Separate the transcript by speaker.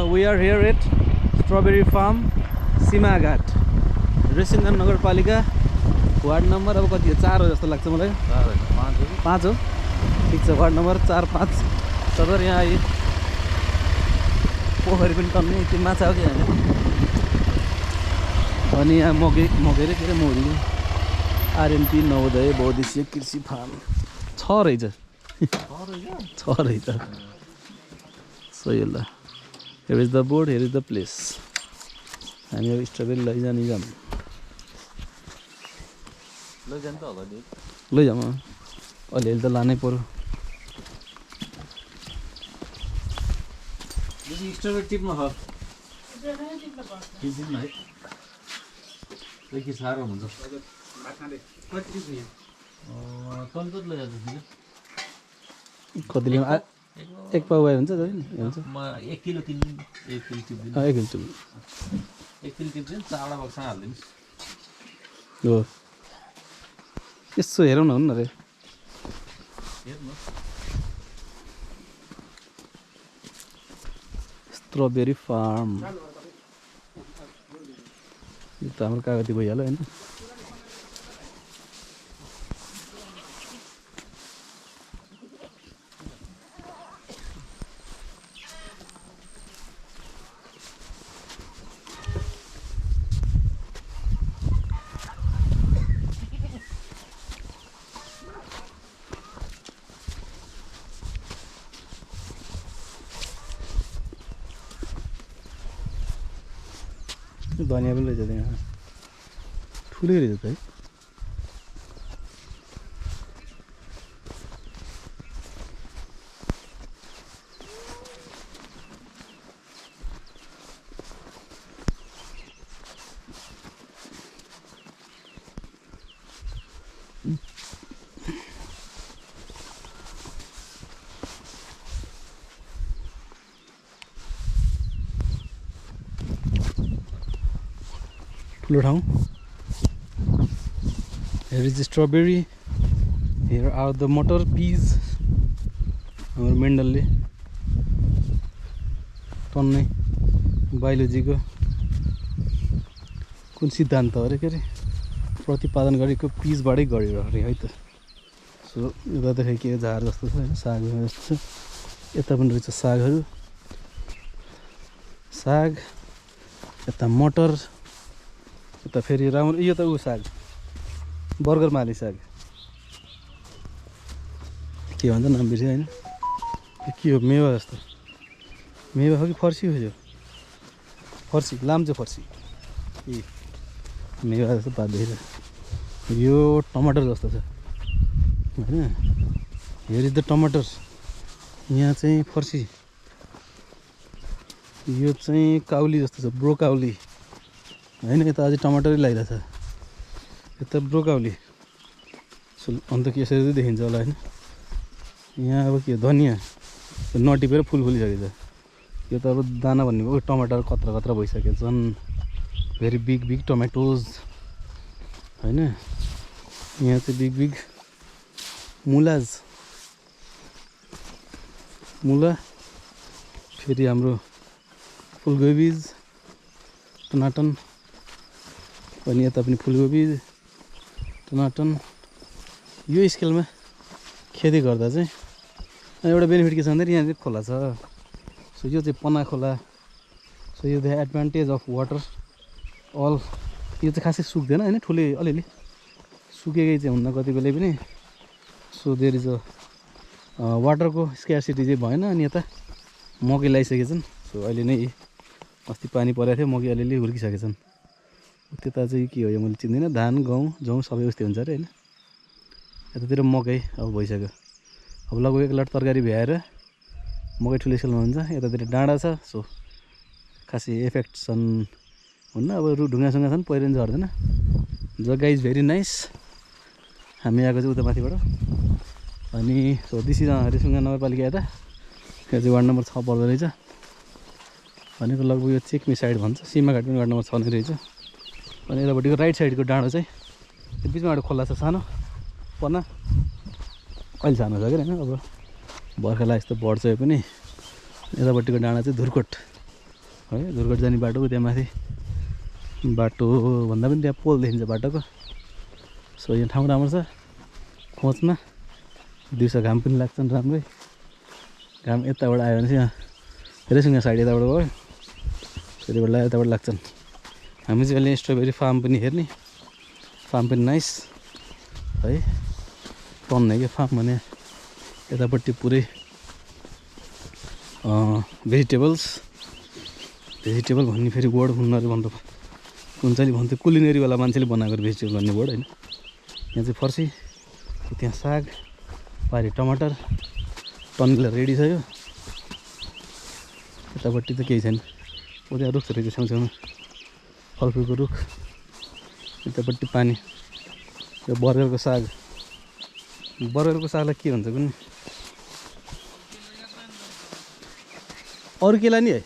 Speaker 1: we are here at Strawberry Farm, Simaghat, रेसिङगञ्ज नगरपालिका ward number अब कति हो 4 हो जस्तो लाग्छ मलाई 5 हो ठीक छ वार्ड नम्बर 4 5 सदर यहाँ आइए पोखरी पनि टन्ने त्यो माछा हो कि यहाँ अनि यहाँ मगे रे के रे मोरी आरएमपी नवोदय बहुद्देश्य कृषि फार्म छ रहेछ सही ल here is the board, here is the place. हामी अब स्ट्रबेरी लैजाने जाम लैजाम त होला नि लैजाम अलिअलि त लानै पर्यो स्ट्रबेरी टिप्न हो टिप्न है के साह्रो हुन्छ कति लिनु एक पाउ भए हुन्छ हुन्छ म 1 किलो किन्दिन 1 किलो टिप्दिन 1 किलो टिप्दिन चाडा बक्सा हाल्दिन हो यसो हेरौँ न हुन्न रे हेर्नु स्ट्रबेरी फार्म यो त हाम्रो कागती भइहाल्यो हैन धनिया पनि रहेछ त्यहाँ ठुलै रहेछ त है Here is the strawberry. Here are the motor peas. Our मेन्डलले टन्नै बायोलोजीको कुन सिद्धान्त हो रे के रे प्रतिपादन गरेको पिजबाटै गरेर अरे है त सो यो गर्दाखेरि के झार जस्तो छ हैन साग जस्तो छ यता पनि रहेछ सागहरु साग यता मटर यता फेरि राम्रो यो त उ साग बर्गर माली साग के भन्छ नाम बिर्से हैन के हो मेवा जस्तो मेवा हो कि फर्सी हो यो फर्सी लाम्चे फर्सी ए मेवा जस्तो पात देखेर यो टमाटर जस्तो छ हैन हियर इज द टमाटर यहाँ चाहिँ फर्सी यो चाहिँ काउली जस्तो छ ब्रोकाउली हैन यता अझै टमाटरै लागिरहेछ यता ब्रोकाउली अन्त के यसरी देखिन्छ होला हैन यहाँ अब के धनिया नटिपेर फुल फुलिसकेछ यो त अब दाना भन्ने भयो टमाटर कत्रा कत्रा भइसकेछ झन् भेरी बिग बिग टमेटोज हैन यहाँ चाहिँ बिग बिग मुला फेरि हाम्रो फुलकोपी टमाटर अनि यता पनि फुलकोपी टमाटर यो स्केलमा खेती गर्दा चाहिँ एउटा बेनिफिट के छ भन्दाखेरि यहाँ चाहिँ खोला छ सो यो चाहिँ पना खोला सो यो द एडभान्टेज अफ वाटर अल यो चाहिँ खासै सुक्दैन हैन ठुलै अलिअलि सुकेकै चाहिँ हुन्न कति बेला पनि सो देयर इज अ वाटरको स्क्यारसिटी चाहिँ भएन अनि यता मकै लगाइसकेछन् सो अहिले नै अस्ति पानी परेको थियो मकै अलिअलि हुर्किसकेछन् त्यता चाहिँ के हो यो मैले चिन्दिनँ धान गहुँ जौँ सबै उस्तै हुन्छ अरे हैन यतातिर मकै अब भइसक्यो अब लगभग 1 लाख तरकारी भ्याएर मकै ठुलो स्केलमा हुन्छ यतातिर डाँडा छ सो खासै इफेक्ट छन् हुन्न अब ढुङ्गासुङ्गा छन् पहिरो नि झर्दैन जग्गा इज भेरी नाइस हामी आएको चाहिँ उता माथिबाट अनि सो दिस इज रेसिङगञ्ज नगरपालिका यता यो चाहिँ वार्ड नम्बर 6 पर्दो रहेछ भनेको लगभग यो चेक्मी साइड भन्छ सीमाघाट पनि वार्ड नम्बर 6 नै रहेछ अनि यतापट्टिको राइट साइडको डाँडो चाहिँ त्यो बिचमा एउटा खोला छ सानो पना अहिले सानो छ क्या हैन अब बर्खा लागे जस्तो बढ्छ यो पनि यतापट्टिको डाँडा चाहिँ धुर्कोट है दुर्गट जाने बाटोको त्यहाँ माथि बाटो भन्दा पनि त्यहाँ पोल देखिन्छ बाटोको। सो यहाँ ठाउँ राम्रो छ खोजमा। दिउँसो घाम पनि लाग्छन् राम्रै। घाम यताबाट आयो भने चाहिँ यहाँ हेरेछौँ यहाँ साइड यताबाट गयो त्यतिबाट लाग्यो यताबाट लाग्छन्। हामी चाहिँ अहिले स्ट्रबेरी फार्म पनि हेर्ने। फार्म पनि नाइस है टन्नेकै फार्म भने यतापट्टि पुरै भेजिटेबल भन्ने फेरि वर्ड उनीहरू भन्दा हुन्छ नि भन्थ्यो कुलिनेरीवाला मान्छेले बनाएको भेजिटेबल भन्ने वर्ड होइन। यहाँ चाहिँ फर्सी त्यहाँ साग पारि टमाटर टन्नेल रेडी छ यो। यतापट्टि त केही छैन ऊ त्यहाँ रुख छ रहेछ छेउछेउमा फलफुलको रुख। यतापट्टि पानी यो बर्गरको सागलाई के भन्छ कुनै अरू केला नि है